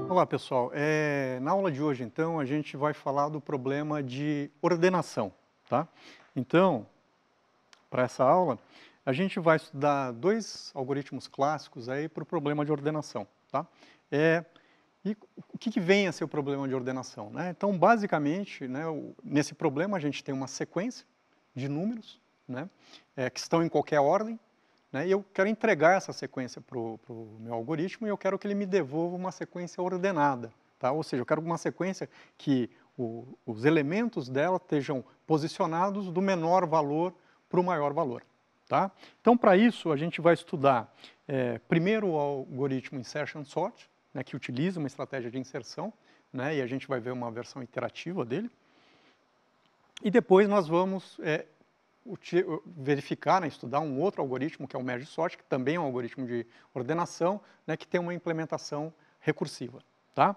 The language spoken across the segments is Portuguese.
Olá, pessoal. Na aula de hoje, então, a gente vai falar do problema de ordenação, tá? Então, para essa aula, a gente vai estudar dois algoritmos clássicos aí para o problema de ordenação, tá? E o que vem a ser o problema de ordenação, né? Então, basicamente, né, nesse problema a gente tem uma sequência de números, né, que estão em qualquer ordem, né, e eu quero entregar essa sequência para o meu algoritmo e eu quero que ele me devolva uma sequência ordenada, tá? Ou seja, eu quero uma sequência que os elementos dela estejam posicionados do menor valor para o maior valor, tá? Então, para isso, a gente vai estudar primeiro o algoritmo Insertion Sort, né, que utiliza uma estratégia de inserção, né, e a gente vai ver uma versão iterativa dele. E depois nós vamos verificar, né, estudar um outro algoritmo, que é o Merge Sort, que também é um algoritmo de ordenação, né, que tem uma implementação recursiva, tá?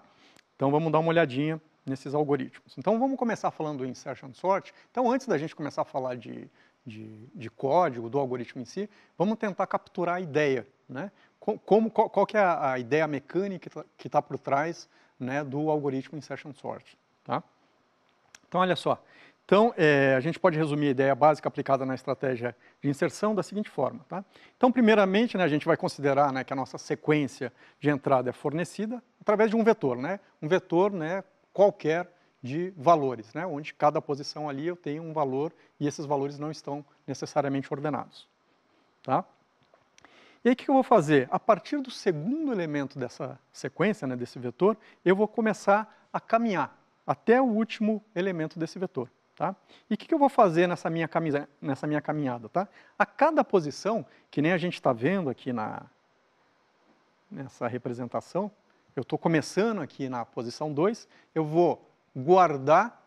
Então vamos dar uma olhadinha nesses algoritmos. Então vamos começar falando do Insertion Sort. Então antes da gente começar a falar de código, do algoritmo em si, vamos tentar capturar a ideia, né? Qual que é a ideia mecânica que está por trás, né, do algoritmo Insertion Sort, tá? Então olha só. Então, a gente pode resumir a ideia básica aplicada na estratégia de inserção da seguinte forma, tá? Então, primeiramente, né, a gente vai considerar, né, que a nossa sequência de entrada é fornecida através de um vetor, né? Um vetor, né, qualquer de valores, né? Onde cada posição ali eu tenho um valor e esses valores não estão necessariamente ordenados, tá? E aí, o que eu vou fazer? A partir do segundo elemento dessa sequência, né, desse vetor, eu vou começar a caminhar até o último elemento desse vetor. Tá? E o que eu vou fazer nessa minha caminhada? Tá? A cada posição, que nem a gente está vendo aqui nessa representação, eu estou começando aqui na posição 2, eu vou guardar,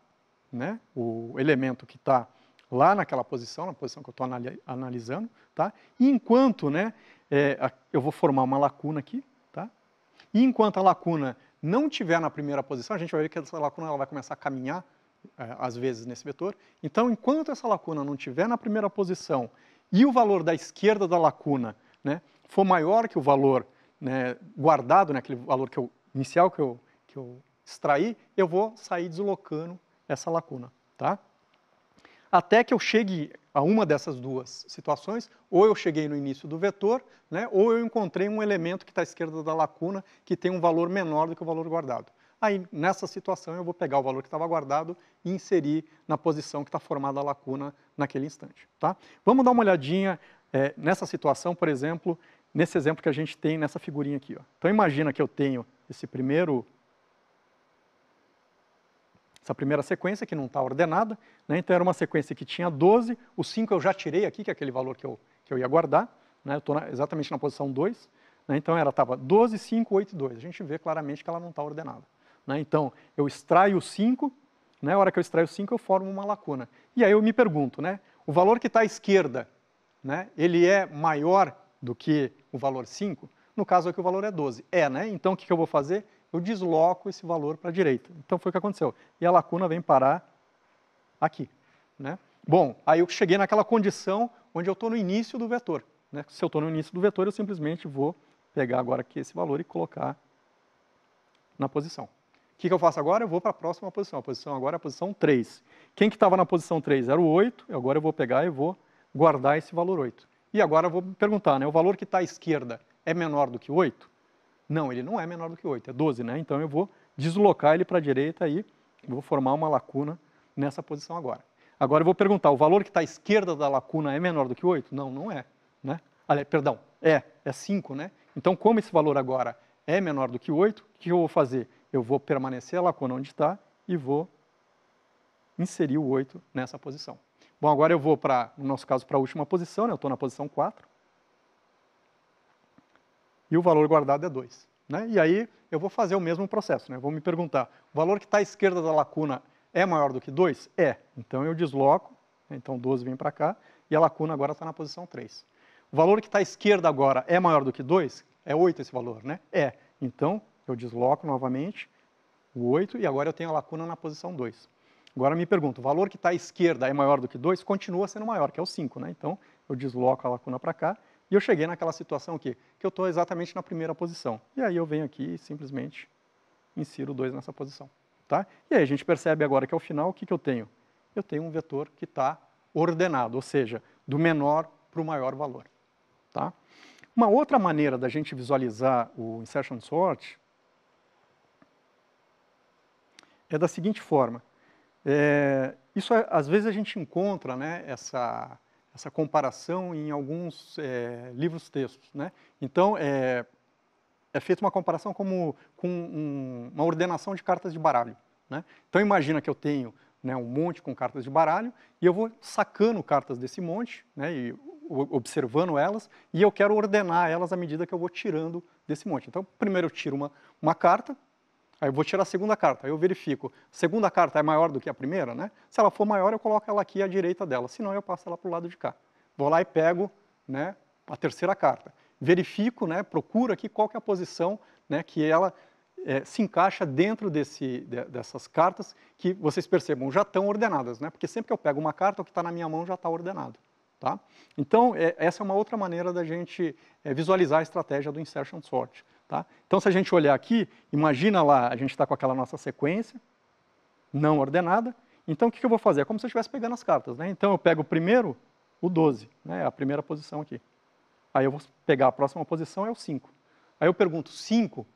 né, o elemento que está lá naquela posição, na posição que eu estou analisando, tá? E enquanto, né, eu vou formar uma lacuna aqui, tá? E enquanto a lacuna não estiver na primeira posição, a gente vai ver que essa lacuna ela vai começar a caminhar às vezes nesse vetor. Então, enquanto essa lacuna não estiver na primeira posição e o valor da esquerda da lacuna, né, for maior que o valor, né, guardado, né, aquele valor inicial que eu extraí, eu vou sair deslocando essa lacuna, tá? Até que eu chegue a uma dessas duas situações, ou eu cheguei no início do vetor, né, ou eu encontrei um elemento que está à esquerda da lacuna que tem um valor menor do que o valor guardado. Aí, nessa situação, eu vou pegar o valor que estava guardado e inserir na posição que está formada a lacuna naquele instante, tá? Vamos dar uma olhadinha nessa situação, por exemplo, nesse exemplo que a gente tem nessa figurinha aqui, ó. Então, imagina que eu tenho essa primeira sequência que não está ordenada, né? Então, era uma sequência que tinha 12, o 5 eu já tirei aqui, que é aquele valor que eu ia guardar, né? Eu estou exatamente na posição 2, né? Então, ela estava 12, 5, 8 e 2. A gente vê claramente que ela não está ordenada. Né? Então, eu extraio o 5, né? A hora que eu extraio o 5, eu formo uma lacuna. E aí eu me pergunto, né? O valor que está à esquerda, né? Ele é maior do que o valor 5? No caso aqui o valor é 12. Né? Então, o que eu vou fazer? Eu desloco esse valor para a direita. Então, foi o que aconteceu. E a lacuna vem parar aqui. Né? Bom, aí eu cheguei naquela condição onde eu estou no início do vetor. Né? Se eu estou no início do vetor, eu simplesmente vou pegar agora aqui esse valor e colocar na posição. O que eu faço agora? Eu vou para a próxima posição. A posição agora é a posição 3. Quem que estava na posição 3? Era o 8. Agora eu vou pegar e vou guardar esse valor 8. E agora eu vou me perguntar, né? O valor que está à esquerda é menor do que 8? Não, ele não é menor do que 8, é 12, né? Então eu vou deslocar ele para a direita e vou formar uma lacuna nessa posição agora. Agora eu vou perguntar, o valor que está à esquerda da lacuna é menor do que 8? Não, não é. Né? Perdão, é 5, né? Então, como esse valor agora é menor do que 8, o que eu vou fazer? Eu vou permanecer a lacuna onde está e vou inserir o 8 nessa posição. Bom, agora eu vou, no nosso caso, para a última posição, né? Eu estou na posição 4. E o valor guardado é 2. Né? E aí eu vou fazer o mesmo processo. Né? Vou me perguntar, o valor que está à esquerda da lacuna é maior do que 2? É. Então eu desloco, então 12 vem para cá, e a lacuna agora está na posição 3. O valor que está à esquerda agora é maior do que 2? É 8 esse valor, né? É. Então eu desloco novamente o 8 e agora eu tenho a lacuna na posição 2. Agora me pergunto, o valor que está à esquerda é maior do que 2? Continua sendo maior, que é o 5, né? Então, eu desloco a lacuna para cá e eu cheguei naquela situação aqui, que eu estou exatamente na primeira posição. E aí eu venho aqui e simplesmente insiro 2 nessa posição. Tá? E aí a gente percebe agora que ao final, o que eu tenho? Eu tenho um vetor que está ordenado, ou seja, do menor para o maior valor. Tá? Uma outra maneira da gente visualizar o insertion sort é da seguinte forma. Isso, às vezes, a gente encontra, né, essa comparação em alguns livros textos. Né? Então, é feita uma comparação com uma ordenação de cartas de baralho. Né? Então, imagina que eu tenho, né, um monte com cartas de baralho e eu vou sacando cartas desse monte, né, e observando elas, e eu quero ordenar elas à medida que eu vou tirando desse monte. Então, primeiro eu tiro uma carta, aí eu vou tirar a segunda carta, aí eu verifico, a segunda carta é maior do que a primeira, né? Se ela for maior, eu coloco ela aqui à direita dela, senão eu passo ela para o lado de cá. Vou lá e pego, né, a terceira carta. Verifico, né, procuro aqui qual que é a posição, né, que ela se encaixa dentro dessas cartas, que vocês percebam, já estão ordenadas, né? Porque sempre que eu pego uma carta, o que está na minha mão já está ordenado. Tá? Então, essa é uma outra maneira da gente visualizar a estratégia do insertion sort. Tá? Então, se a gente olhar aqui, imagina lá, a gente está com aquela nossa sequência não ordenada. Então, o que eu vou fazer? É como se eu estivesse pegando as cartas. Né? Então, eu pego primeiro o 12, né? A primeira posição aqui. Aí eu vou pegar a próxima posição, é o 5. Aí eu pergunto, 5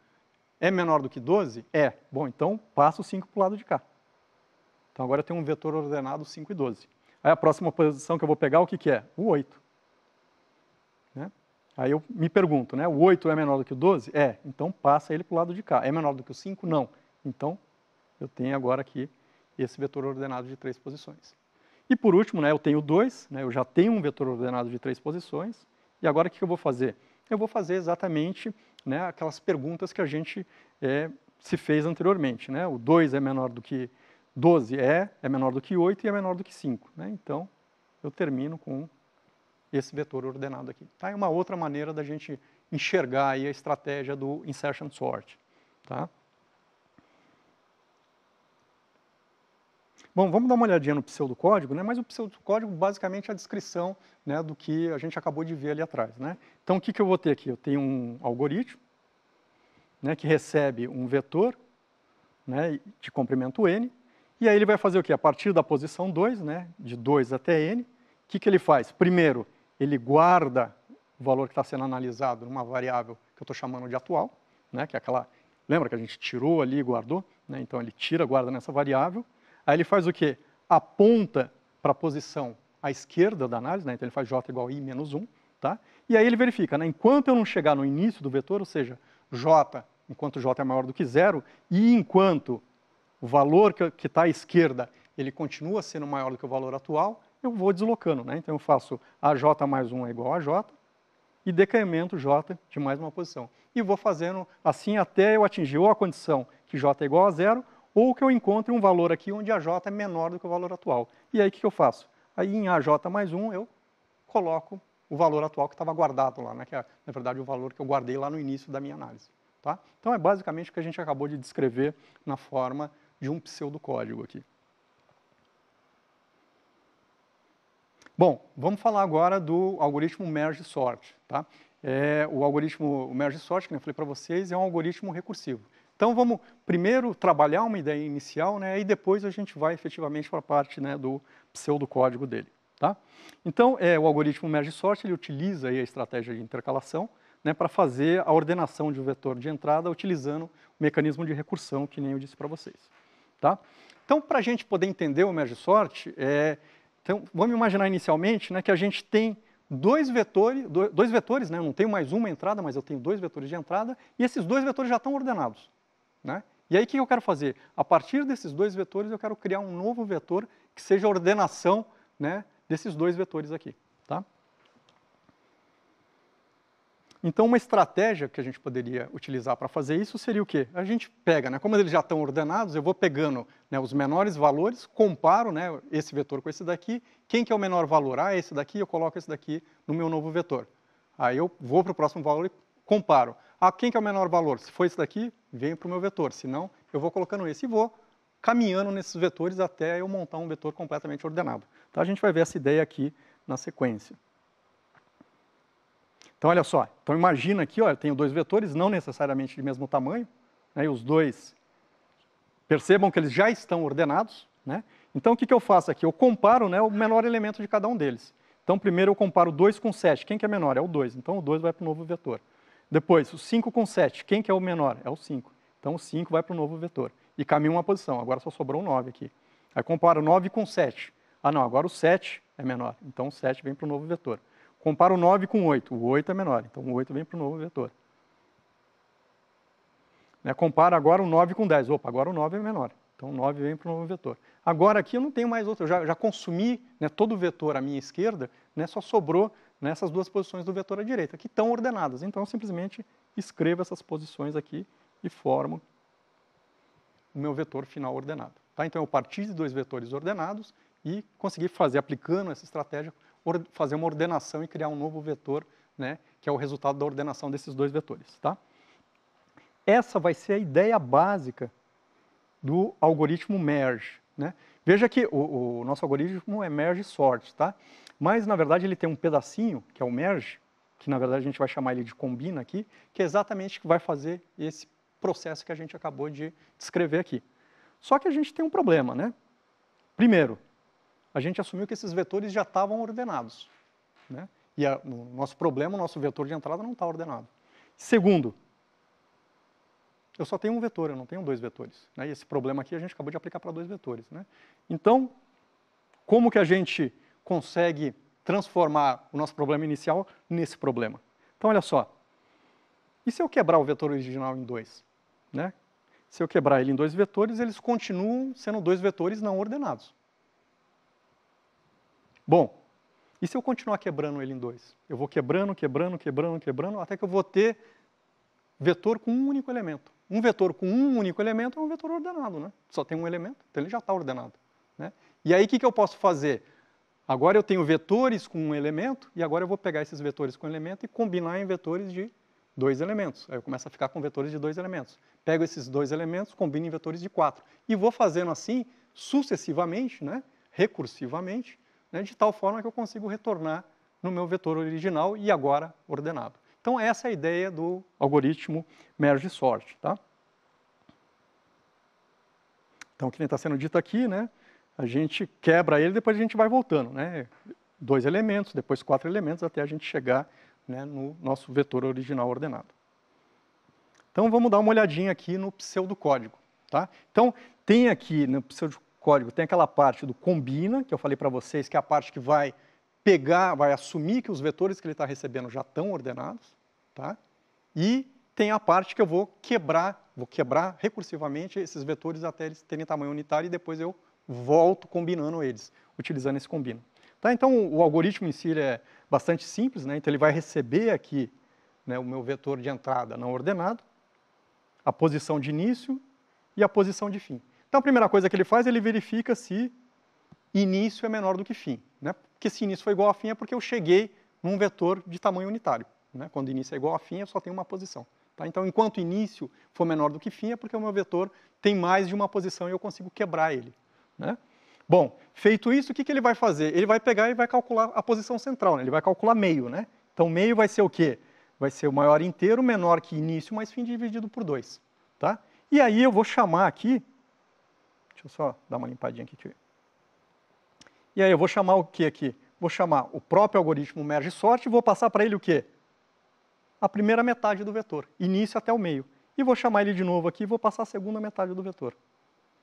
é menor do que 12? É. Bom, então passo o 5 para o lado de cá. Então, agora eu tenho um vetor ordenado 5 e 12. Aí a próxima posição que eu vou pegar, o que é? O 8. Né? Aí eu me pergunto, né? O 8 é menor do que o 12? É. Então passa ele para o lado de cá. É menor do que o 5? Não. Então eu tenho agora aqui esse vetor ordenado de 3 posições. E por último, né, eu tenho 2, né, eu já tenho um vetor ordenado de 3 posições. E agora o que eu vou fazer? Eu vou fazer exatamente, né, aquelas perguntas que a gente se fez anteriormente. Né? O 2 é menor do que 12, é menor do que 8 e é menor do que 5. Né? Então, eu termino com esse vetor ordenado aqui. Tá? É uma outra maneira da gente enxergar aí a estratégia do insertion sort. Tá? Bom, vamos dar uma olhadinha no pseudocódigo, né? Mas o pseudocódigo basicamente é a descrição, né, do que a gente acabou de ver ali atrás. Né? Então, o que eu vou ter aqui? Eu tenho um algoritmo, né, que recebe um vetor, né, de comprimento n, e aí ele vai fazer o quê? A partir da posição 2, né, de 2 até n, o que ele faz? Primeiro, ele guarda o valor que está sendo analisado numa variável que eu estou chamando de atual, né, que é aquela... Lembra que a gente tirou ali e guardou? Né? Então ele tira, guarda nessa variável. Aí ele faz o quê? Aponta para a posição à esquerda da análise, né? Então ele faz j igual a i menos 1. Tá? E aí ele verifica, né? Enquanto eu não chegar no início do vetor, ou seja, j, enquanto j é maior do que 0, e enquanto o valor que está à esquerda ele continua sendo maior do que o valor atual, eu vou deslocando. Né? Então eu faço aj mais 1 é igual a j, e decremento j de mais uma posição. E vou fazendo assim até eu atingir ou a condição que j é igual a 0, ou que eu encontre um valor aqui onde a j é menor do que o valor atual. E aí o que eu faço? Aí em aj mais 1 eu coloco o valor atual que estava guardado lá, né? Que é, na verdade, o valor que eu guardei lá no início da minha análise. Tá? Então é basicamente o que a gente acabou de descrever na forma de um pseudocódigo aqui. Bom, vamos falar agora do algoritmo merge sort. Tá? O algoritmo merge sort, que eu falei para vocês, é um algoritmo recursivo. Então vamos primeiro trabalhar uma ideia inicial, né, e depois a gente vai efetivamente para a parte, né, do pseudocódigo dele. Tá? Então o algoritmo merge sort ele utiliza aí a estratégia de intercalação, né, para fazer a ordenação de um vetor de entrada utilizando o mecanismo de recursão, que nem eu disse para vocês. Tá? Então, para a gente poder entender o merge sort, então, vamos imaginar inicialmente, né, que a gente tem dois vetores, né, eu não tenho mais uma entrada, mas eu tenho 2 vetores de entrada, e esses 2 vetores já estão ordenados. Né? E aí o que eu quero fazer? A partir desses 2 vetores, eu quero criar um novo vetor que seja a ordenação, né, desses 2 vetores aqui. Tá? Então, uma estratégia que a gente poderia utilizar para fazer isso seria o quê? A gente pega, né, como eles já estão ordenados, eu vou pegando, né, os menores valores, comparo, né, esse vetor com esse daqui. Quem que é o menor valor? Ah, esse daqui, eu coloco esse daqui no meu novo vetor. Aí eu vou para o próximo valor e comparo. Ah, quem que é o menor valor? Se for esse daqui, venho para o meu vetor. Se não, eu vou colocando esse e vou caminhando nesses vetores até eu montar um vetor completamente ordenado. Então, a gente vai ver essa ideia aqui na sequência. Então, olha só. Então, imagina aqui, ó, eu tenho dois vetores, não necessariamente de mesmo tamanho, né, e os dois, percebam que eles já estão ordenados, né? Então, o que eu faço aqui? Eu comparo, né, o menor elemento de cada um deles. Então, primeiro eu comparo 2 com 7. Quem que é menor? É o 2. Então, o 2 vai para o novo vetor. Depois, o 5 com 7. Quem que é o menor? É o 5. Então, o 5 vai para o novo vetor. E caminha uma posição. Agora só sobrou um 9 aqui. Aí, comparo 9 com 7. Ah, não, agora o 7 é menor. Então, o 7 vem para o novo vetor. Comparo o 9 com 8. O 8 é menor. Então, o 8 vem para o novo vetor. Né, compara agora o 9 com 10. Opa, agora o 9 é menor. Então, o 9 vem para o novo vetor. Agora aqui eu não tenho mais outro. Eu já consumi, né, todo o vetor à minha esquerda, né, só sobrou nessas duas posições do vetor à direita, que estão ordenadas. Então, eu simplesmente escrevo essas posições aqui e formo o meu vetor final ordenado. Tá? Então, eu parti de dois vetores ordenados e consegui fazer, aplicando essa estratégia, fazer uma ordenação e criar um novo vetor, né, que é o resultado da ordenação desses dois vetores. Tá? Essa vai ser a ideia básica do algoritmo merge. Né? Veja que o nosso algoritmo é merge sort, tá? Mas, na verdade, ele tem um pedacinho, que é o merge, que, na verdade, a gente vai chamar ele de combina aqui, que é exatamente o que vai fazer esse processo que a gente acabou de descrever aqui. Só que a gente tem um problema, né? Primeiro, a gente assumiu que esses vetores já estavam ordenados, né? E o nosso problema, o nosso vetor de entrada não está ordenado. Segundo, eu só tenho um vetor, eu não tenho dois vetores. Né? E esse problema aqui a gente acabou de aplicar para dois vetores. Né? Então, como que a gente consegue transformar o nosso problema inicial nesse problema? Então, olha só. E se eu quebrar o vetor original em dois? Né? Se eu quebrar ele em dois vetores, eles continuam sendo dois vetores não ordenados. Bom, e se eu continuar quebrando ele em dois? Eu vou quebrando, até que eu vou ter vetor com um único elemento. Um vetor com um único elemento é um vetor ordenado, né? Só tem um elemento, então ele já está ordenado. Né? E aí o que eu posso fazer? Agora eu tenho vetores com um elemento, e agora eu vou pegar esses vetores com elemento e combinar em vetores de dois elementos. Aí eu começo a ficar com vetores de dois elementos. Pego esses dois elementos, combino em vetores de 4. E vou fazendo assim, sucessivamente, né? Recursivamente, né? De tal forma que eu consigo retornar no meu vetor original e agora ordenado. Então, essa é a ideia do algoritmo merge sort. Tá? Então, o que está sendo dito aqui, né, a gente quebra ele, depois a gente vai voltando. Né, 2 elementos, depois 4 elementos, até a gente chegar, né, no nosso vetor original ordenado. Então, vamos dar uma olhadinha aqui no pseudocódigo. Tá? Então, tem aqui no pseudocódigo, tem aquela parte do combina, que eu falei para vocês, que é a parte que vai pegar, vai assumir que os vetores que ele está recebendo já estão ordenados, tá? E tem a parte que eu vou quebrar recursivamente esses vetores até eles terem tamanho unitário e depois eu volto combinando eles, utilizando esse combina. Tá? Então, o algoritmo em si ele é bastante simples, né? Então ele vai receber aqui, né, o meu vetor de entrada não ordenado, a posição de início e a posição de fim. Então, a primeira coisa que ele faz, ele verifica se início é menor do que fim. Né? Porque se início for igual a fim é porque eu cheguei num vetor de tamanho unitário. Né? Quando início é igual a fim, eu só tenho uma posição. Tá? Então, enquanto início for menor do que fim, é porque o meu vetor tem mais de uma posição e eu consigo quebrar ele. Né? Bom, feito isso, o que ele vai fazer? Ele vai pegar e vai calcular a posição central. Né? Ele vai calcular meio. Né? Então, meio vai ser o quê? Vai ser o maior inteiro menor que início mais fim dividido por 2. Tá? E aí eu vou chamar aqui... Deixa eu só dar uma limpadinha aqui. E aí eu vou chamar o que aqui? Vou chamar o próprio algoritmo merge sort e vou passar para ele o quê? A primeira metade do vetor, início até o meio. E vou chamar ele de novo aqui e vou passar a segunda metade do vetor.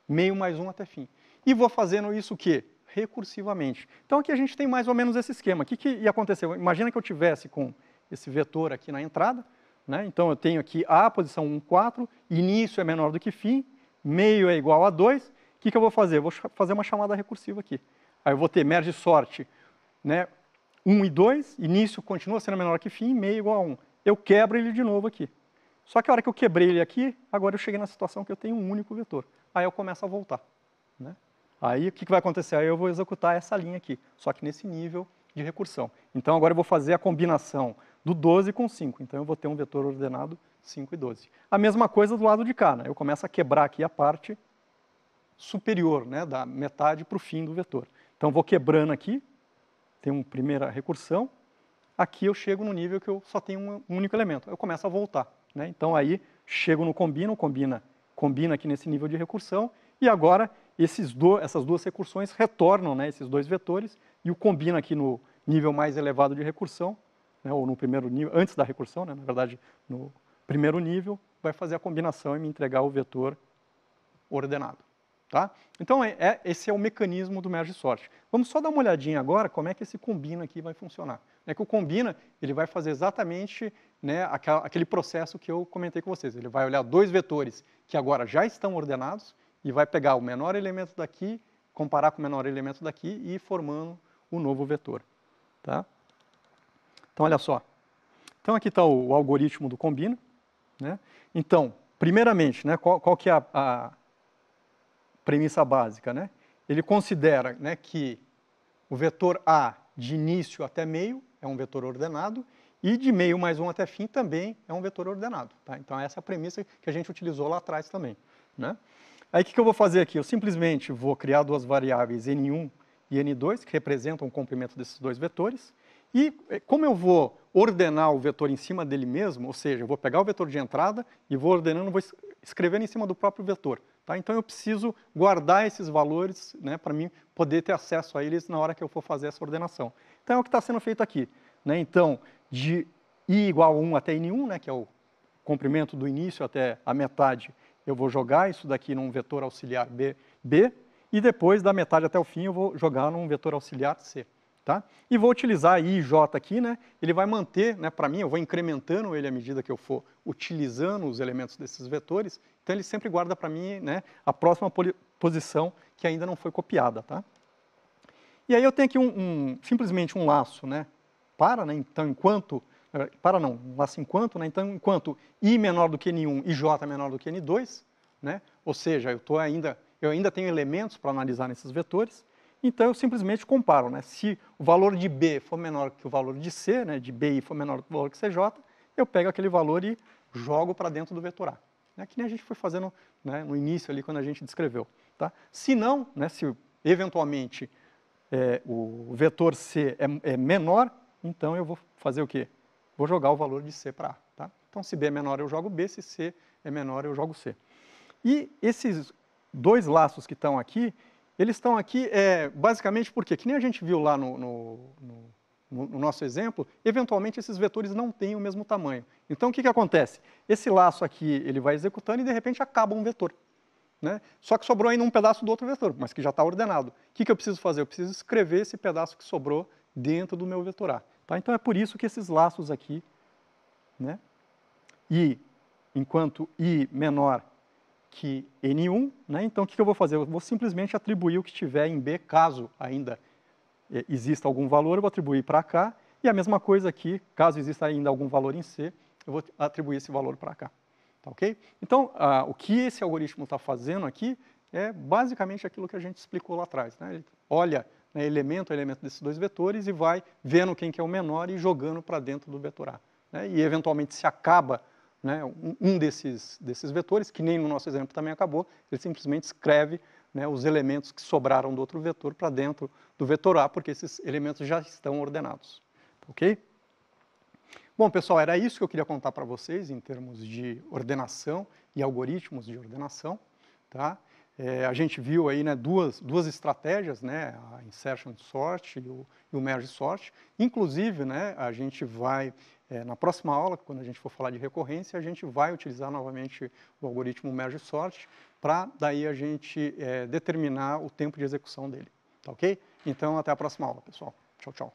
Meio mais 1 até fim. E vou fazendo isso o quê? Recursivamente. Então aqui a gente tem mais ou menos esse esquema. O que ia acontecer? Imagina que eu tivesse com esse vetor aqui na entrada. Né? Então eu tenho aqui A, posição 1, 4, início é menor do que fim, meio é igual a 2. O que eu vou fazer? Eu vou fazer uma chamada recursiva aqui. Aí eu vou ter merge sort, né, 1 e 2, início continua sendo menor que fim, meio igual a 1. Eu quebro ele de novo aqui. Só que a hora que eu quebrei ele aqui, agora eu cheguei na situação que eu tenho um único vetor. Aí eu começo a voltar. Né? Aí o que vai acontecer? Aí eu vou executar essa linha aqui, só que nesse nível de recursão. Então agora eu vou fazer a combinação do 12 com 5. Então eu vou ter um vetor ordenado 5 e 12. A mesma coisa do lado de cá. Né? Eu começo a quebrar aqui a parte superior, né, da metade para o fim do vetor. Então, vou quebrando aqui, tem uma primeira recursão, aqui eu chego no nível que eu só tenho um único elemento, eu começo a voltar, né? Então, aí, chego no combina aqui nesse nível de recursão, e agora essas duas recursões retornam, né, esses dois vetores, e o combina aqui no nível mais elevado de recursão, né, ou no primeiro nível, antes da recursão, né, na verdade, no primeiro nível, vai fazer a combinação e me entregar o vetor ordenado. Tá? Então, esse é o mecanismo do merge sort. Vamos só dar uma olhadinha agora como é que esse combina aqui vai funcionar. É que o combina, ele vai fazer exatamente, né, aquele processo que eu comentei com vocês. Ele vai olhar dois vetores que agora já estão ordenados e vai pegar o menor elemento daqui, comparar com o menor elemento daqui e ir formando o novo vetor. Tá? Então, olha só. Então, aqui está o algoritmo do combina. Né? Então, primeiramente, né, qual que é a premissa básica, né? Ele considera, né, que o vetor A de início até meio é um vetor ordenado e de meio mais 1 até fim também é um vetor ordenado. Tá? Então, essa é a premissa que a gente utilizou lá atrás também. Né? Aí, o que eu vou fazer aqui? Eu simplesmente vou criar duas variáveis N1 e N2, que representam o comprimento desses dois vetores, e como eu vou ordenar o vetor em cima dele mesmo, ou seja, eu vou pegar o vetor de entrada e vou ordenando, vou escrevendo em cima do próprio vetor. Tá? Então, eu preciso guardar esses valores, né, para mim poder ter acesso a eles na hora que eu for fazer essa ordenação. Então, é o que está sendo feito aqui. Né? Então, de I igual a 1 até N1, né, que é o comprimento do início até a metade, eu vou jogar isso daqui num vetor auxiliar B, e depois, da metade até o fim, eu vou jogar num vetor auxiliar C. Tá? E vou utilizar I e J aqui, né? Ele vai manter, né, para mim, eu vou incrementando ele à medida que eu for utilizando os elementos desses vetores, então ele sempre guarda para mim, né, a próxima posição que ainda não foi copiada. Tá? E aí eu tenho aqui simplesmente um laço, né, né, então enquanto, um laço enquanto, né, então enquanto I menor do que N1 e J menor do que N2, né, ou seja, eu ainda tenho elementos para analisar nesses vetores, então eu simplesmente comparo, né? Se o valor de B for menor que o valor de C, né, de BI for menor que o valor de CJ, eu pego aquele valor e jogo para dentro do vetor A. Né? Que nem a gente foi fazendo, né, no início ali, quando a gente descreveu. Tá? Se não, né, se eventualmente o vetor C é menor, então eu vou fazer o quê? Vou jogar o valor de C para A. Tá? Então, se B é menor, eu jogo B, se C é menor, eu jogo C. E esses dois laços que estão aqui, eles estão aqui basicamente porque, que nem a gente viu lá no nosso exemplo, eventualmente esses vetores não têm o mesmo tamanho. Então, o que acontece? Esse laço aqui, ele vai executando e, de repente, acaba um vetor. Né? Só que sobrou ainda um pedaço do outro vetor, mas que já está ordenado. O que eu preciso fazer? Eu preciso escrever esse pedaço que sobrou dentro do meu vetor A. Tá? Então, é por isso que esses laços aqui, né? I, enquanto I menor que N1, né? Então, o que eu vou fazer? Eu vou simplesmente atribuir o que tiver em B, caso ainda exista algum valor, eu vou atribuir para cá, e a mesma coisa aqui, caso exista ainda algum valor em C, eu vou atribuir esse valor para cá. Tá ok? Então, o que esse algoritmo está fazendo aqui é basicamente aquilo que a gente explicou lá atrás. Né? Ele olha, né, elemento a elemento desses dois vetores e vai vendo quem que é o menor e jogando para dentro do vetor A. Né? E, eventualmente, se acaba, né, um desses vetores, que nem no nosso exemplo também acabou, ele simplesmente escreve, né, os elementos que sobraram do outro vetor para dentro do vetor A, porque esses elementos já estão ordenados. Ok? Bom, pessoal, era isso que eu queria contar para vocês em termos de ordenação e algoritmos de ordenação. Tá? A gente viu aí, né, duas estratégias, né, a insertion sort e o merge sort. Inclusive, né, a gente vai, na próxima aula, quando a gente for falar de recorrência, a gente vai utilizar novamente o algoritmo merge sort para daí a gente determinar o tempo de execução dele. Tá ok? Então, até a próxima aula, pessoal. Tchau, tchau.